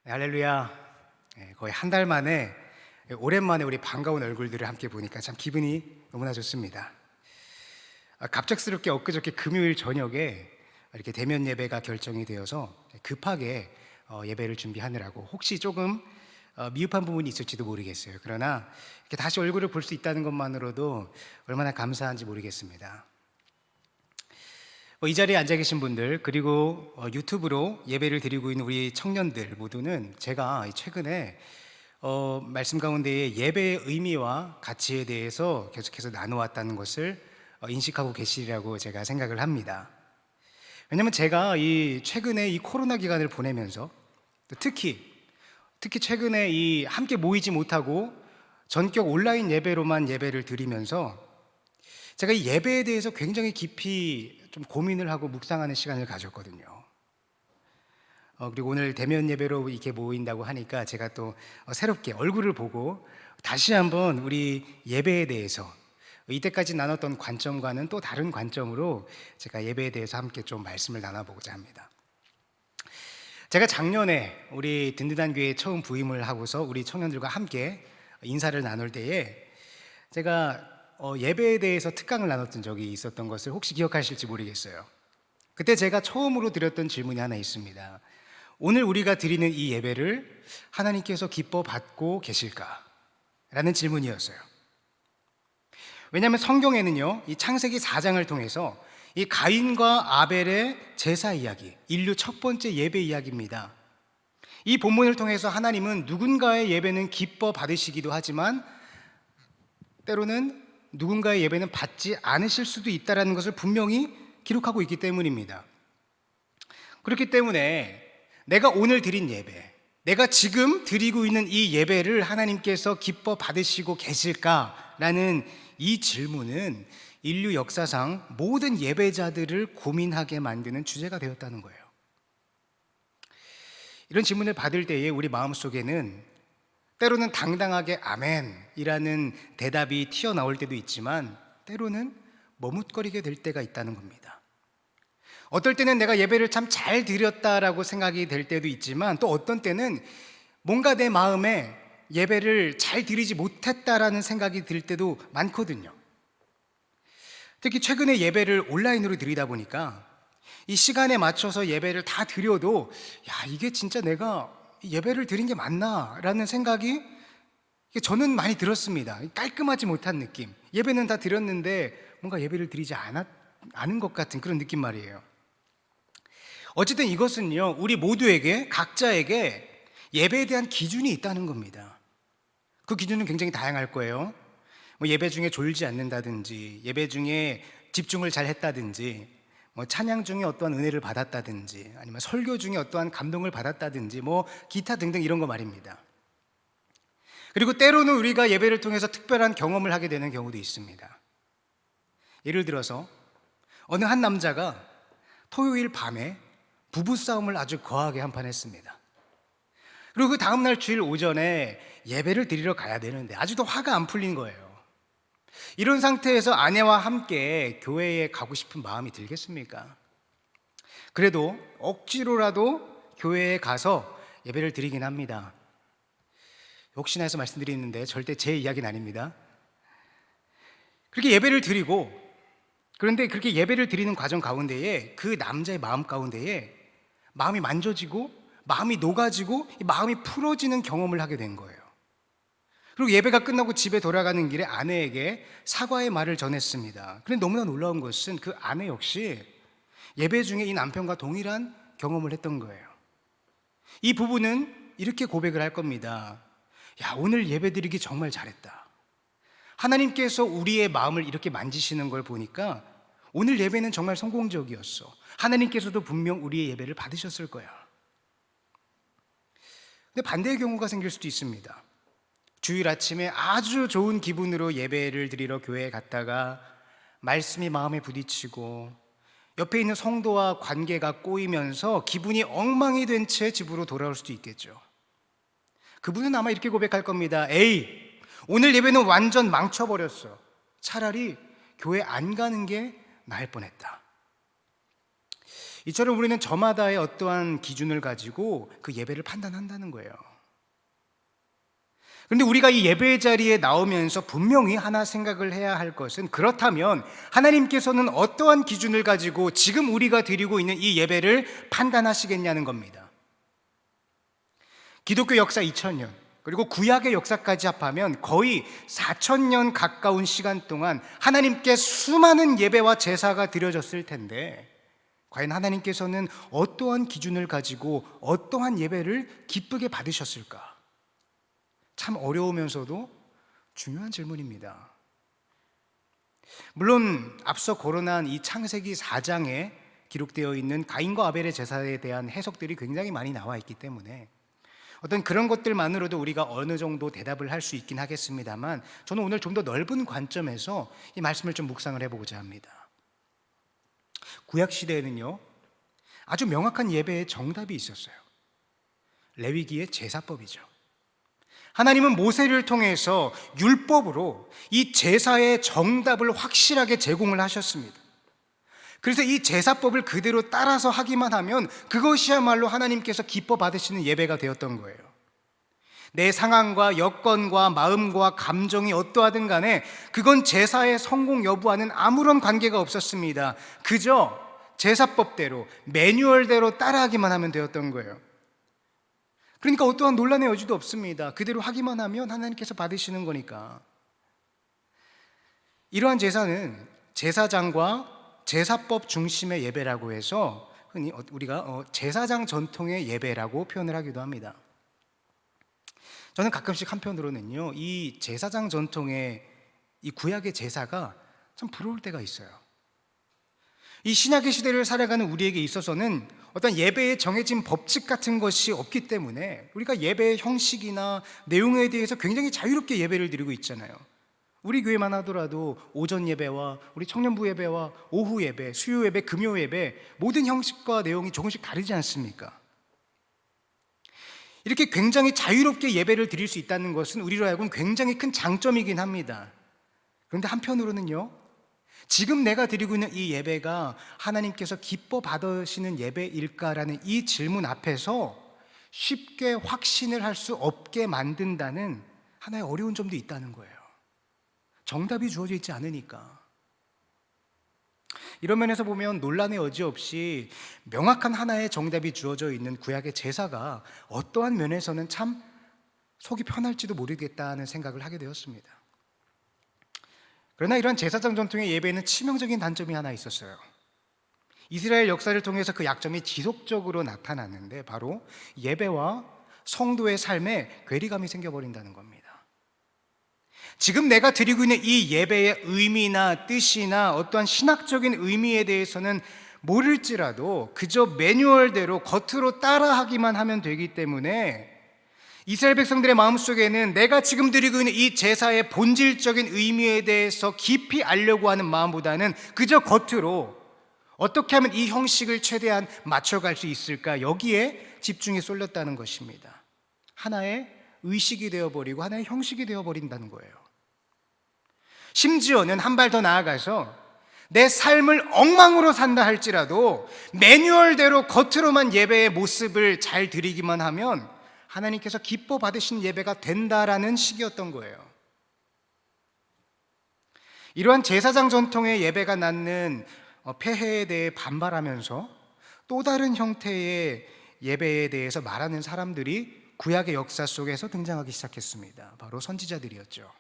네, 할렐루야. 거의 한 달 만에 오랜만에 우리 반가운 얼굴들을 함께 보니까 참 기분이 너무나 좋습니다. 갑작스럽게 엊그저께 금요일 저녁에 이렇게 대면 예배가 결정이 되어서 급하게 예배를 준비하느라고 혹시 조금 미흡한 부분이 있을지도 모르겠어요. 그러나 이렇게 다시 얼굴을 볼 수 있다는 것만으로도 얼마나 감사한지 모르겠습니다. 이 자리에 앉아 계신 분들, 그리고 유튜브로 예배를 드리고 있는 우리 청년들 모두는 제가 최근에 말씀 가운데에 예배의 의미와 가치에 대해서 계속해서 나누었다는 것을 인식하고 계시리라고 제가 생각을 합니다. 왜냐하면 제가 최근에 이 코로나 기간을 보내면서 특히 최근에 이 함께 모이지 못하고 전격 온라인 예배로만 예배를 드리면서 제가 이 예배에 대해서 굉장히 깊이 좀 고민을 하고 묵상하는 시간을 가졌거든요. 그리고 오늘 대면 예배로 이렇게 모인다고 하니까 제가 또 새롭게 얼굴을 보고 다시 한번 우리 예배에 대해서 이때까지 나눴던 관점과는 또 다른 관점으로 제가 예배에 대해서 함께 좀 말씀을 나눠보고자 합니다. 제가 작년에 우리 든든한 교회에 처음 부임을 하고서 우리 청년들과 함께 인사를 나눌 때에 제가 예배에 대해서 특강을 나눴던 적이 있었던 것을 혹시 기억하실지 모르겠어요. 그때 제가 처음으로 드렸던 질문이 하나 있습니다. 오늘 우리가 드리는 이 예배를 하나님께서 기뻐 받고 계실까? 라는 질문이었어요. 왜냐하면 성경에는요, 이 창세기 4장을 통해서 이 가인과 아벨의 제사 이야기, 인류 첫 번째 예배 이야기입니다. 이 본문을 통해서 하나님은 누군가의 예배는 기뻐 받으시기도 하지만 때로는 누군가의 예배는 받지 않으실 수도 있다는 것을 분명히 기록하고 있기 때문입니다. 그렇기 때문에 내가 오늘 드린 예배, 내가 지금 드리고 있는 이 예배를 하나님께서 기뻐 받으시고 계실까라는 이 질문은 인류 역사상 모든 예배자들을 고민하게 만드는 주제가 되었다는 거예요. 이런 질문을 받을 때에 우리 마음속에는 때로는 당당하게 아멘이라는 대답이 튀어나올 때도 있지만 때로는 머뭇거리게 될 때가 있다는 겁니다. 어떨 때는 내가 예배를 참 잘 드렸다라고 생각이 될 때도 있지만 또 어떤 때는 뭔가 내 마음에 예배를 잘 드리지 못했다라는 생각이 들 때도 많거든요. 특히 최근에 예배를 온라인으로 드리다 보니까 이 시간에 맞춰서 예배를 다 드려도 이게 진짜 내가 예배를 드린 게 맞나? 라는 생각이 저는 많이 들었습니다. 깔끔하지 못한 느낌. 예배는 다 드렸는데 뭔가 예배를 드리지 않은 것 같은 그런 느낌 말이에요. 어쨌든 이것은요, 우리 모두에게, 각자에게 예배에 대한 기준이 있다는 겁니다. 그 기준은 굉장히 다양할 거예요. 예배 중에 졸지 않는다든지, 예배 중에 집중을 잘 했다든지, 찬양 중에 어떠한 은혜를 받았다든지, 아니면 설교 중에 어떠한 감동을 받았다든지, 기타 등등 이런 거 말입니다. 그리고 때로는 우리가 예배를 통해서 특별한 경험을 하게 되는 경우도 있습니다. 예를 들어서 어느 한 남자가 토요일 밤에 부부싸움을 아주 거하게 한판 했습니다. 그리고 그 다음날 주일 오전에 예배를 드리러 가야 되는데 아직도 화가 안 풀린 거예요. 이런 상태에서 아내와 함께 교회에 가고 싶은 마음이 들겠습니까? 그래도 억지로라도 교회에 가서 예배를 드리긴 합니다. 혹시나 해서 말씀드리는데 절대 제 이야기는 아닙니다. 그렇게 예배를 드리고, 그런데 그렇게 예배를 드리는 과정 가운데에 그 남자의 마음 가운데에 마음이 만져지고 마음이 녹아지고 마음이 풀어지는 경험을 하게 된 거예요. 그리고 예배가 끝나고 집에 돌아가는 길에 아내에게 사과의 말을 전했습니다. 그런데 너무나 놀라운 것은 그 아내 역시 예배 중에 이 남편과 동일한 경험을 했던 거예요. 이 부부는 이렇게 고백을 할 겁니다. 오늘 예배 드리기 정말 잘했다. 하나님께서 우리의 마음을 이렇게 만지시는 걸 보니까 오늘 예배는 정말 성공적이었어. 하나님께서도 분명 우리의 예배를 받으셨을 거야. 근데 반대의 경우가 생길 수도 있습니다. 주일 아침에 아주 좋은 기분으로 예배를 드리러 교회에 갔다가 말씀이 마음에 부딪히고 옆에 있는 성도와 관계가 꼬이면서 기분이 엉망이 된 채 집으로 돌아올 수도 있겠죠. 그분은 아마 이렇게 고백할 겁니다. 에이, 오늘 예배는 완전 망쳐버렸어. 차라리 교회 안 가는 게 나을 뻔했다. 이처럼 우리는 저마다의 어떠한 기준을 가지고 그 예배를 판단한다는 거예요. 그런데 우리가 이 예배의 자리에 나오면서 분명히 하나 생각을 해야 할 것은, 그렇다면 하나님께서는 어떠한 기준을 가지고 지금 우리가 드리고 있는 이 예배를 판단하시겠냐는 겁니다. 기독교 역사 2000년, 그리고 구약의 역사까지 합하면 거의 4000년 가까운 시간 동안 하나님께 수많은 예배와 제사가 드려졌을 텐데, 과연 하나님께서는 어떠한 기준을 가지고 어떠한 예배를 기쁘게 받으셨을까? 참 어려우면서도 중요한 질문입니다. 물론 앞서 거론한 이 창세기 4장에 기록되어 있는 가인과 아벨의 제사에 대한 해석들이 굉장히 많이 나와 있기 때문에 어떤 그런 것들만으로도 우리가 어느 정도 대답을 할 수 있긴 하겠습니다만, 저는 오늘 좀 더 넓은 관점에서 이 말씀을 좀 묵상을 해보고자 합니다. 구약 시대에는요, 아주 명확한 예배의 정답이 있었어요. 레위기의 제사법이죠. 하나님은 모세를 통해서 율법으로 이 제사의 정답을 확실하게 제공을 하셨습니다. 그래서 이 제사법을 그대로 따라서 하기만 하면 그것이야말로 하나님께서 기뻐 받으시는 예배가 되었던 거예요. 내 상황과 여건과 마음과 감정이 어떠하든 간에 그건 제사의 성공 여부와는 아무런 관계가 없었습니다. 그저 제사법대로, 매뉴얼대로 따라하기만 하면 되었던 거예요. 그러니까 어떠한 논란의 여지도 없습니다. 그대로 하기만 하면 하나님께서 받으시는 거니까. 이러한 제사는 제사장과 제사법 중심의 예배라고 해서 흔히 우리가 제사장 전통의 예배라고 표현을 하기도 합니다. 저는 가끔씩 한편으로는요, 이 제사장 전통의 이 구약의 제사가 참 부러울 때가 있어요. 이 신약의 시대를 살아가는 우리에게 있어서는 어떤 예배에 정해진 법칙 같은 것이 없기 때문에 우리가 예배의 형식이나 내용에 대해서 굉장히 자유롭게 예배를 드리고 있잖아요. 우리 교회만 하더라도 오전 예배와 우리 청년부 예배와 오후 예배, 수요 예배, 금요 예배, 모든 형식과 내용이 조금씩 다르지 않습니까? 이렇게 굉장히 자유롭게 예배를 드릴 수 있다는 것은 우리로 하여금 굉장히 큰 장점이긴 합니다. 그런데 한편으로는요, 지금 내가 드리고 있는 이 예배가 하나님께서 기뻐 받으시는 예배일까라는 이 질문 앞에서 쉽게 확신을 할 수 없게 만든다는 하나의 어려운 점도 있다는 거예요. 정답이 주어져 있지 않으니까. 이런 면에서 보면 논란의 여지 없이 명확한 하나의 정답이 주어져 있는 구약의 제사가 어떠한 면에서는 참 속이 편할지도 모르겠다는 생각을 하게 되었습니다. 그러나 이런 제사장 전통의 예배에는 치명적인 단점이 하나 있었어요. 이스라엘 역사를 통해서 그 약점이 지속적으로 나타났는데, 바로 예배와 성도의 삶에 괴리감이 생겨버린다는 겁니다. 지금 내가 드리고 있는 이 예배의 의미나 뜻이나 어떠한 신학적인 의미에 대해서는 모를지라도 그저 매뉴얼대로 겉으로 따라하기만 하면 되기 때문에 이스라엘 백성들의 마음속에는 내가 지금 드리고 있는 이 제사의 본질적인 의미에 대해서 깊이 알려고 하는 마음보다는 그저 겉으로 어떻게 하면 이 형식을 최대한 맞춰갈 수 있을까, 여기에 집중이 쏠렸다는 것입니다. 하나의 의식이 되어버리고 하나의 형식이 되어버린다는 거예요. 심지어는 한 발 더 나아가서 내 삶을 엉망으로 산다 할지라도 매뉴얼대로 겉으로만 예배의 모습을 잘 드리기만 하면 하나님께서 기뻐 받으신 예배가 된다라는 식이었던 거예요. 이러한 제사장 전통의 예배가 낳는 폐해에 대해 반발하면서 또 다른 형태의 예배에 대해서 말하는 사람들이 구약의 역사 속에서 등장하기 시작했습니다. 바로 선지자들이었죠.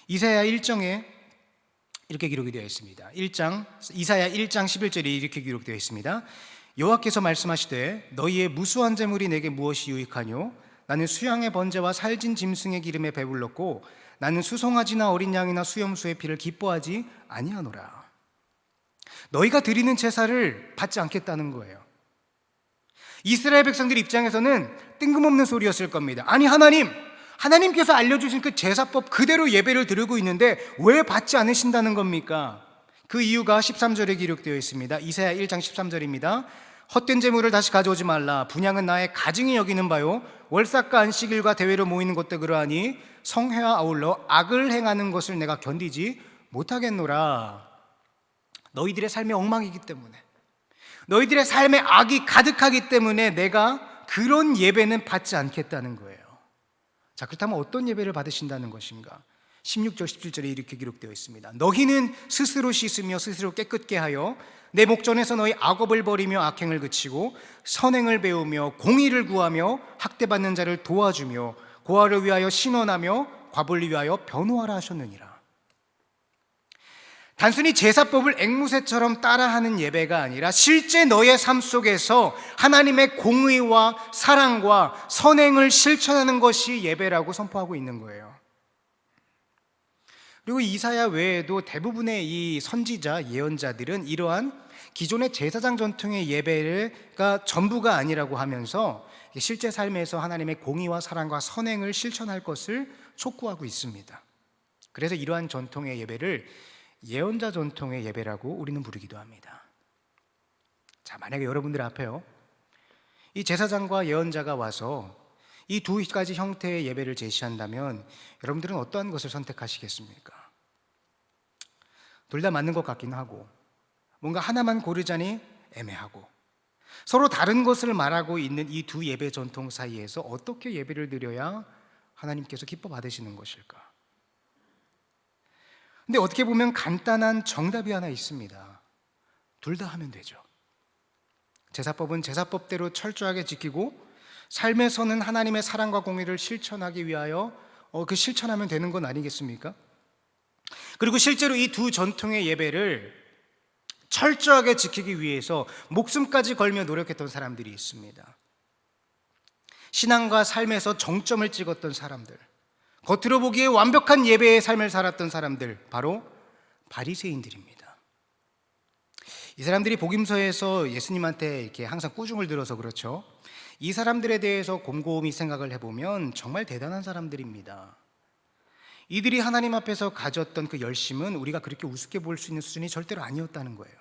이사야 1장에 이렇게 기록이 되어 있습니다. 이사야 1장 11절에 이렇게 기록되어 있습니다. 여호와께서 말씀하시되 너희의 무수한 재물이 내게 무엇이 유익하뇨? 나는 수양의 번제와 살진 짐승의 기름에 배불렀고 나는 수송아지나 어린 양이나 수염수의 피를 기뻐하지 아니하노라. 너희가 드리는 제사를 받지 않겠다는 거예요. 이스라엘 백성들 입장에서는 뜬금없는 소리였을 겁니다. 아니 하나님께서 알려주신 그 제사법 그대로 예배를 드리고 있는데 왜 받지 않으신다는 겁니까? 그 이유가 13절에 기록되어 있습니다. 이사야 1장 13절입니다. 헛된 재물을 다시 가져오지 말라. 분향은 나의 가증이 여기는 바요 월삭과 안식일과 대회로 모이는 것도 그러하니 성회와 아울러 악을 행하는 것을 내가 견디지 못하겠노라. 너희들의 삶이 엉망이기 때문에, 너희들의 삶에 악이 가득하기 때문에 내가 그런 예배는 받지 않겠다는 거예요. 자, 그렇다면 어떤 예배를 받으신다는 것인가? 16절 17절에 이렇게 기록되어 있습니다. 너희는 스스로 씻으며 스스로 깨끗게 하여 내 목전에서 너희 악업을 버리며 악행을 그치고 선행을 배우며 공의를 구하며 학대받는 자를 도와주며 고아를 위하여 신원하며 과부를 위하여 변호하라 하셨느니라. 단순히 제사법을 앵무새처럼 따라하는 예배가 아니라 실제 너의 삶 속에서 하나님의 공의와 사랑과 선행을 실천하는 것이 예배라고 선포하고 있는 거예요. 그리고 이사야 외에도 대부분의 이 선지자, 예언자들은 이러한 기존의 제사장 전통의 예배가 전부가 아니라고 하면서 실제 삶에서 하나님의 공의와 사랑과 선행을 실천할 것을 촉구하고 있습니다. 그래서 이러한 전통의 예배를 예언자 전통의 예배라고 우리는 부르기도 합니다. 자, 만약에 여러분들 앞에요, 이 제사장과 예언자가 와서 이 두 가지 형태의 예배를 제시한다면 여러분들은 어떠한 것을 선택하시겠습니까? 둘 다 맞는 것 같긴 하고 뭔가 하나만 고르자니 애매하고 서로 다른 것을 말하고 있는 이 두 예배 전통 사이에서 어떻게 예배를 드려야 하나님께서 기뻐 받으시는 것일까? 근데 어떻게 보면 간단한 정답이 하나 있습니다. 둘 다 하면 되죠. 제사법은 제사법대로 철저하게 지키고 삶에서는 하나님의 사랑과 공의를 실천하기 위하여 실천하면 되는 건 아니겠습니까? 그리고 실제로 이 두 전통의 예배를 철저하게 지키기 위해서 목숨까지 걸며 노력했던 사람들이 있습니다. 신앙과 삶에서 정점을 찍었던 사람들, 겉으로 보기에 완벽한 예배의 삶을 살았던 사람들, 바로 바리새인들입니다. 이 사람들이 복음서에서 예수님한테 이렇게 항상 꾸중을 들어서 그렇죠. 이 사람들에 대해서 곰곰이 생각을 해보면 정말 대단한 사람들입니다. 이들이 하나님 앞에서 가졌던 그 열심은 우리가 그렇게 우습게 볼 수 있는 수준이 절대로 아니었다는 거예요.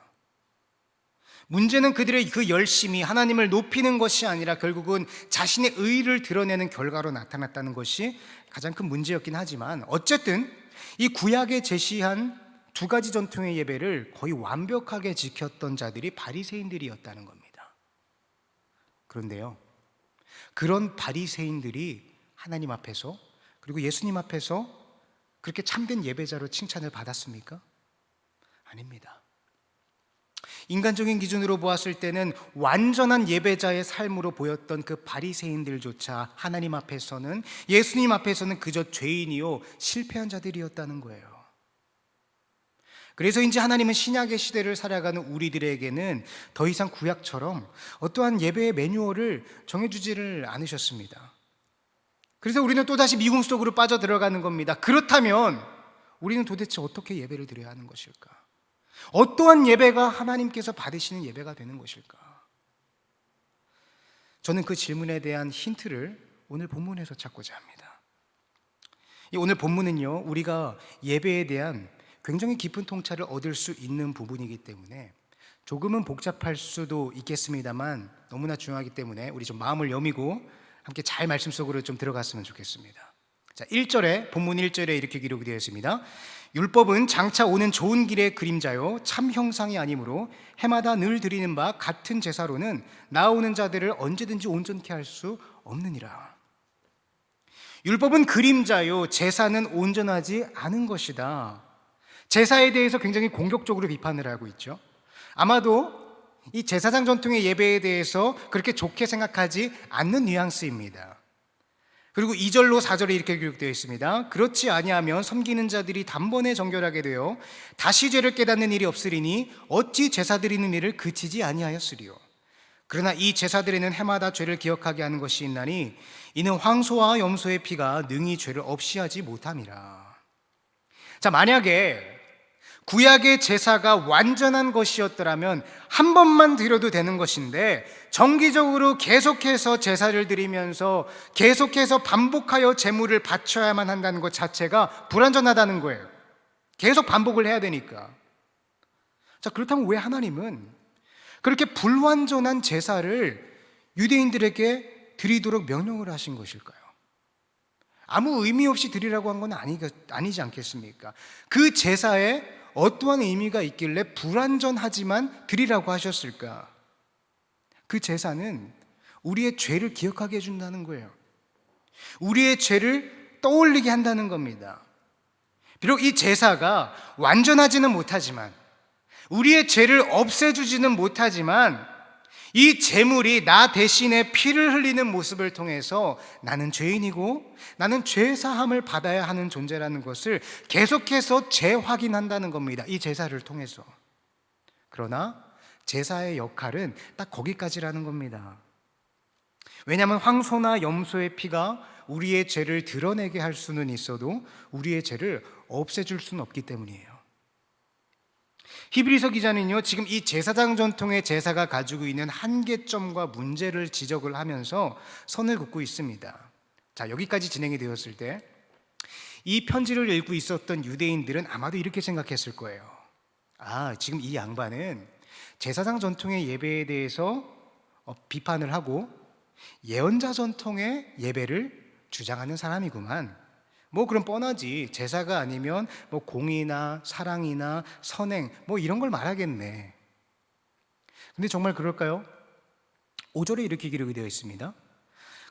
문제는 그들의 그 열심이 하나님을 높이는 것이 아니라 결국은 자신의 의의를 드러내는 결과로 나타났다는 것이 가장 큰 문제였긴 하지만, 어쨌든 이 구약에 제시한 두 가지 전통의 예배를 거의 완벽하게 지켰던 자들이 바리새인들이었다는 겁니다. 그런데요, 그런 바리새인들이 하나님 앞에서 그리고 예수님 앞에서 그렇게 참된 예배자로 칭찬을 받았습니까? 아닙니다. 인간적인 기준으로 보았을 때는 완전한 예배자의 삶으로 보였던 그 바리새인들조차 하나님 앞에서는, 예수님 앞에서는 그저 죄인이요 실패한 자들이었다는 거예요. 그래서인지 하나님은 신약의 시대를 살아가는 우리들에게는 더 이상 구약처럼 어떠한 예배의 매뉴얼을 정해주지를 않으셨습니다. 그래서 우리는 또다시 미궁 속으로 빠져들어가는 겁니다. 그렇다면 우리는 도대체 어떻게 예배를 드려야 하는 것일까? 어떠한 예배가 하나님께서 받으시는 예배가 되는 것일까? 저는 그 질문에 대한 힌트를 오늘 본문에서 찾고자 합니다. 이 오늘 본문은요, 우리가 예배에 대한 굉장히 깊은 통찰을 얻을 수 있는 부분이기 때문에 조금은 복잡할 수도 있겠습니다만 너무나 중요하기 때문에 우리 좀 마음을 여미고 함께 잘 말씀 속으로 좀 들어갔으면 좋겠습니다. 자, 1절에, 본문 1절에 이렇게 기록이 되어 있습니다. 율법은 장차 오는 좋은 길의 그림자요 참 형상이 아니므로 해마다 늘 드리는 바 같은 제사로는 나아오는 자들을 언제든지 온전케 할 수 없느니라. 율법은 그림자요 제사는 온전하지 않은 것이다. 제사에 대해서 굉장히 공격적으로 비판을 하고 있죠. 아마도 이 제사장 전통의 예배에 대해서 그렇게 좋게 생각하지 않는 뉘앙스입니다. 그리고 2절로 4절에 이렇게 기록되어 있습니다. 그렇지 아니하면 섬기는 자들이 단번에 정결하게 되어 다시 죄를 깨닫는 일이 없으리니 어찌 제사 드리는 일을 그치지 아니하였으리요. 그러나 이 제사들에는 해마다 죄를 기억하게 하는 것이 있나니 이는 황소와 염소의 피가 능히 죄를 없이 하지 못함이라. 자, 만약에 구약의 제사가 완전한 것이었더라면 한 번만 드려도 되는 것인데 정기적으로 계속해서 제사를 드리면서 계속해서 반복하여 제물을 바쳐야만 한다는 것 자체가 불완전하다는 거예요. 계속 반복을 해야 되니까. 자, 그렇다면 왜 하나님은 그렇게 불완전한 제사를 유대인들에게 드리도록 명령을 하신 것일까요? 아무 의미 없이 드리라고 한 건 아니지 않겠습니까? 그 제사에 어떠한 의미가 있길래 불완전하지만 드리라고 하셨을까? 그 제사는 우리의 죄를 기억하게 해준다는 거예요. 우리의 죄를 떠올리게 한다는 겁니다. 비록 이 제사가 완전하지는 못하지만, 우리의 죄를 없애주지는 못하지만, 이 제물이 나 대신에 피를 흘리는 모습을 통해서 나는 죄인이고 나는 죄사함을 받아야 하는 존재라는 것을 계속해서 재확인한다는 겁니다. 이 제사를 통해서. 그러나 제사의 역할은 딱 거기까지라는 겁니다. 왜냐하면 황소나 염소의 피가 우리의 죄를 드러내게 할 수는 있어도 우리의 죄를 없애줄 수는 없기 때문이에요. 히브리서 기자는요, 지금 이 제사장 전통의 제사가 가지고 있는 한계점과 문제를 지적을 하면서 선을 긋고 있습니다. 자, 여기까지 진행이 되었을 때 이 편지를 읽고 있었던 유대인들은 아마도 이렇게 생각했을 거예요. 지금 이 양반은 제사장 전통의 예배에 대해서 비판을 하고 예언자 전통의 예배를 주장하는 사람이구만. 그럼 뻔하지. 제사가 아니면 공의나 사랑이나 선행 이런 걸 말하겠네. 근데 정말 그럴까요? 5절에 이렇게 기록이 되어 있습니다.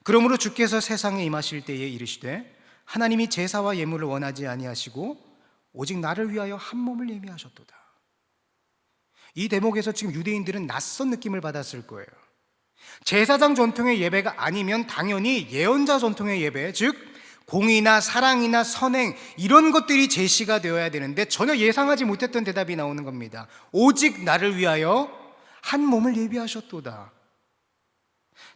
그러므로 주께서 세상에 임하실 때에 이르시되 하나님이 제사와 예물을 원하지 아니하시고 오직 나를 위하여 한 몸을 예비하셨도다. 이 대목에서 지금 유대인들은 낯선 느낌을 받았을 거예요. 제사장 전통의 예배가 아니면 당연히 예언자 전통의 예배, 즉 공의나 사랑이나 선행 이런 것들이 제시가 되어야 되는데 전혀 예상하지 못했던 대답이 나오는 겁니다. 오직 나를 위하여 한 몸을 예비하셨도다.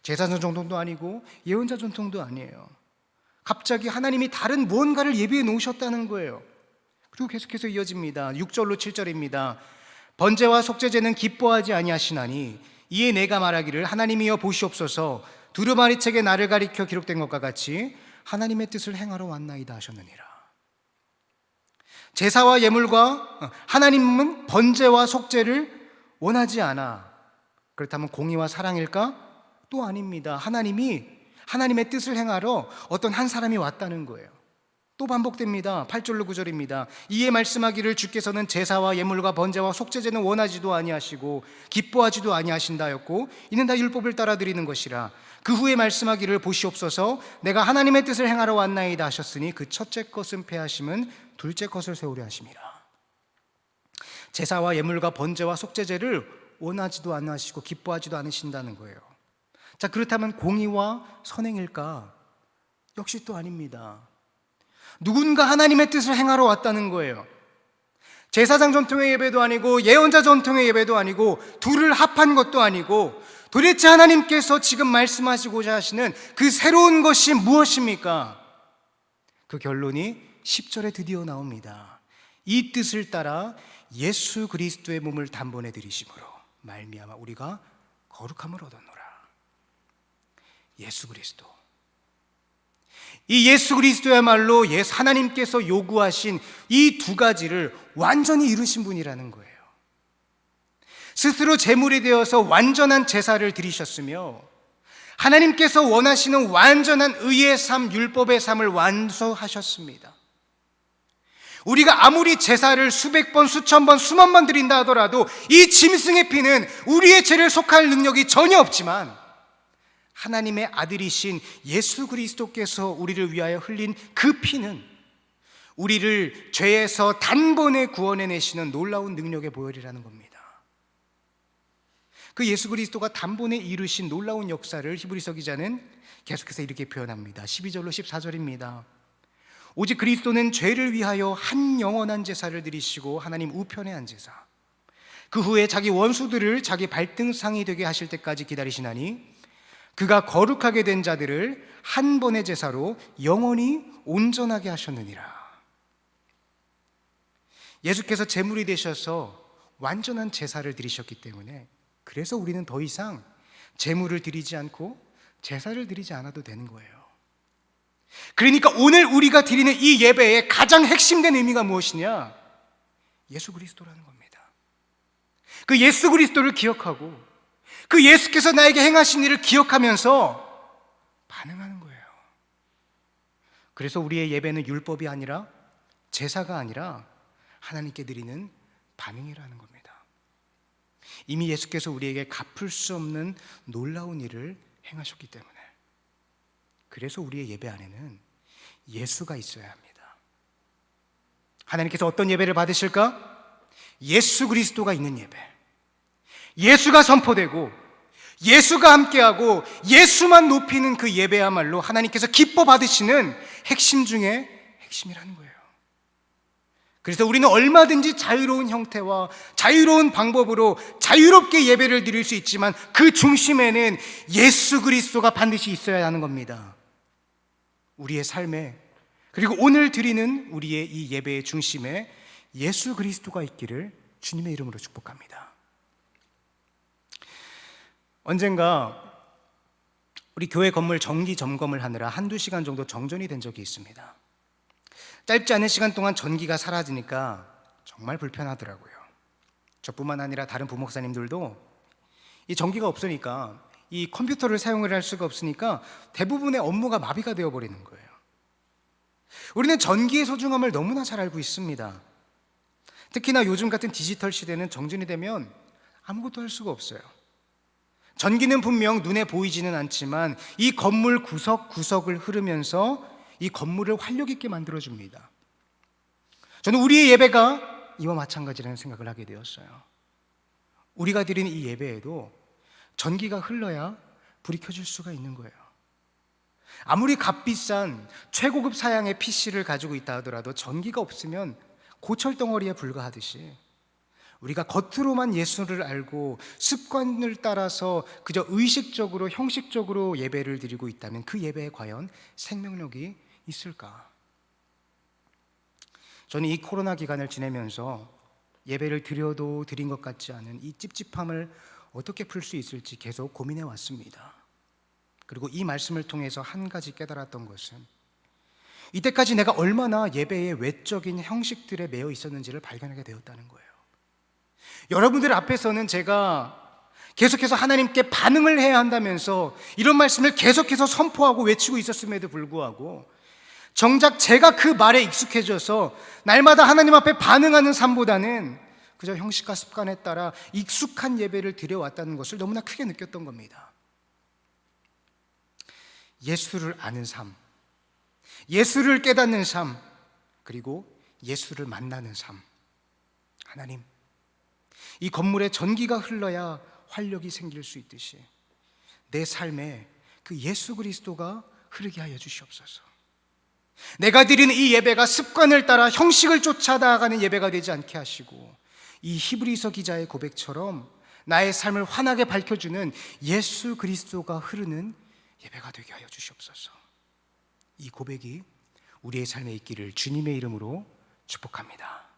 제사장 전통도 아니고 예언자 전통도 아니에요. 갑자기 하나님이 다른 무언가를 예비해 놓으셨다는 거예요. 그리고 계속해서 이어집니다. 6절로 7절입니다. 번제와 속죄제는 기뻐하지 아니하시나니 이에 내가 말하기를 하나님이여 보시옵소서 두루마리 책에 나를 가리켜 기록된 것과 같이 하나님의 뜻을 행하러 왔나이다 하셨느니라. 제사와 예물과 하나님은 번제와 속죄를 원하지 않아. 그렇다면 공의와 사랑일까? 또 아닙니다. 하나님의 뜻을 행하러 어떤 한 사람이 왔다는 거예요. 또 반복됩니다. 8절로 9절입니다. 이에 말씀하기를 주께서는 제사와 예물과 번제와 속죄제는 원하지도 아니하시고 기뻐하지도 아니하신다 하였고 이는 다 율법을 따라 드리는 것이라. 그 후에 말씀하기를 보시옵소서 내가 하나님의 뜻을 행하러 왔나이다 하셨으니 그 첫째 것은 패하심은 둘째 것을 세우려 하심이라. 제사와 예물과 번제와 속죄제를 원하지도 않으시고 기뻐하지도 않으신다는 거예요. 자, 그렇다면 공의와 선행일까? 역시 또 아닙니다. 누군가 하나님의 뜻을 행하러 왔다는 거예요. 제사장 전통의 예배도 아니고 예언자 전통의 예배도 아니고 둘을 합한 것도 아니고 도대체 하나님께서 지금 말씀하시고자 하시는 그 새로운 것이 무엇입니까? 그 결론이 10절에 드디어 나옵니다. 이 뜻을 따라 예수 그리스도의 몸을 단번에 드리심으로 말미암아 우리가 거룩함을 얻었노라. 예수 그리스도. 이 예수 그리스도야말로 하나님께서 요구하신 이 두 가지를 완전히 이루신 분이라는 거예요. 스스로 제물이 되어서 완전한 제사를 드리셨으며 하나님께서 원하시는 완전한 의의 삶, 율법의 삶을 완수하셨습니다. 우리가 아무리 제사를 수백 번, 수천 번, 수만 번 드린다 하더라도 이 짐승의 피는 우리의 죄를 속할 능력이 전혀 없지만 하나님의 아들이신 예수 그리스도께서 우리를 위하여 흘린 그 피는 우리를 죄에서 단번에 구원해내시는 놀라운 능력의 보혈이라는 겁니다. 그 예수 그리스도가 단번에 이루신 놀라운 역사를 히브리서 기자는 계속해서 이렇게 표현합니다. 12절로 14절입니다. 오직 그리스도는 죄를 위하여 한 영원한 제사를 드리시고 하나님 우편에 앉으사 그 후에 자기 원수들을 자기 발등상이 되게 하실 때까지 기다리시나니 그가 거룩하게 된 자들을 한 번의 제사로 영원히 온전하게 하셨느니라. 예수께서 제물이 되셔서 완전한 제사를 드리셨기 때문에 그래서 우리는 더 이상 제물을 드리지 않고 제사를 드리지 않아도 되는 거예요. 그러니까 오늘 우리가 드리는 이 예배의 가장 핵심된 의미가 무엇이냐? 예수 그리스도라는 겁니다. 그 예수 그리스도를 기억하고 그 예수께서 나에게 행하신 일을 기억하면서 반응하는 거예요. 그래서 우리의 예배는 율법이 아니라 제사가 아니라 하나님께 드리는 반응이라는 겁니다. 이미 예수께서 우리에게 갚을 수 없는 놀라운 일을 행하셨기 때문에, 그래서 우리의 예배 안에는 예수가 있어야 합니다. 하나님께서 어떤 예배를 받으실까? 예수 그리스도가 있는 예배, 예수가 선포되고 예수가 함께하고 예수만 높이는 그 예배야말로 하나님께서 기뻐 받으시는 핵심 중에 핵심이라는 거예요. 그래서 우리는 얼마든지 자유로운 형태와 자유로운 방법으로 자유롭게 예배를 드릴 수 있지만 그 중심에는 예수 그리스도가 반드시 있어야 하는 겁니다. 우리의 삶에, 그리고 오늘 드리는 우리의 이 예배의 중심에 예수 그리스도가 있기를 주님의 이름으로 축복합니다. 언젠가 우리 교회 건물 정기 점검을 하느라 한두 시간 정도 정전이 된 적이 있습니다. 짧지 않은 시간 동안 전기가 사라지니까 정말 불편하더라고요. 저뿐만 아니라 다른 부목사님들도 이 전기가 없으니까, 이 컴퓨터를 사용을 할 수가 없으니까 대부분의 업무가 마비가 되어버리는 거예요. 우리는 전기의 소중함을 너무나 잘 알고 있습니다. 특히나 요즘 같은 디지털 시대는 정전이 되면 아무것도 할 수가 없어요. 전기는 분명 눈에 보이지는 않지만 이 건물 구석구석을 흐르면서 이 건물을 활력 있게 만들어줍니다. 저는 우리의 예배가 이와 마찬가지라는 생각을 하게 되었어요. 우리가 드리는 이 예배에도 전기가 흘러야 불이 켜질 수가 있는 거예요. 아무리 값비싼 최고급 사양의 PC를 가지고 있다 하더라도 전기가 없으면 고철덩어리에 불과하듯이 우리가 겉으로만 예수를 알고 습관을 따라서 그저 의식적으로 형식적으로 예배를 드리고 있다면 그 예배에 과연 생명력이 있을까? 저는 이 코로나 기간을 지내면서 예배를 드려도 드린 것 같지 않은 이 찝찝함을 어떻게 풀 수 있을지 계속 고민해 왔습니다. 그리고 이 말씀을 통해서 한 가지 깨달았던 것은 이때까지 내가 얼마나 예배의 외적인 형식들에 매여 있었는지를 발견하게 되었다는 거예요. 여러분들 앞에서는 제가 계속해서 하나님께 반응을 해야 한다면서 이런 말씀을 계속해서 선포하고 외치고 있었음에도 불구하고 정작 제가 그 말에 익숙해져서 날마다 하나님 앞에 반응하는 삶보다는 그저 형식과 습관에 따라 익숙한 예배를 드려왔다는 것을 너무나 크게 느꼈던 겁니다. 예수를 아는 삶, 예수를 깨닫는 삶, 그리고 예수를 만나는 삶. 하나님, 이 건물에 전기가 흘러야 활력이 생길 수 있듯이 내 삶에 그 예수 그리스도가 흐르게 하여 주시옵소서. 내가 드리는 이 예배가 습관을 따라 형식을 쫓아나가는 예배가 되지 않게 하시고 이 히브리서 기자의 고백처럼 나의 삶을 환하게 밝혀주는 예수 그리스도가 흐르는 예배가 되게 하여 주시옵소서. 이 고백이 우리의 삶에 있기를 주님의 이름으로 축복합니다.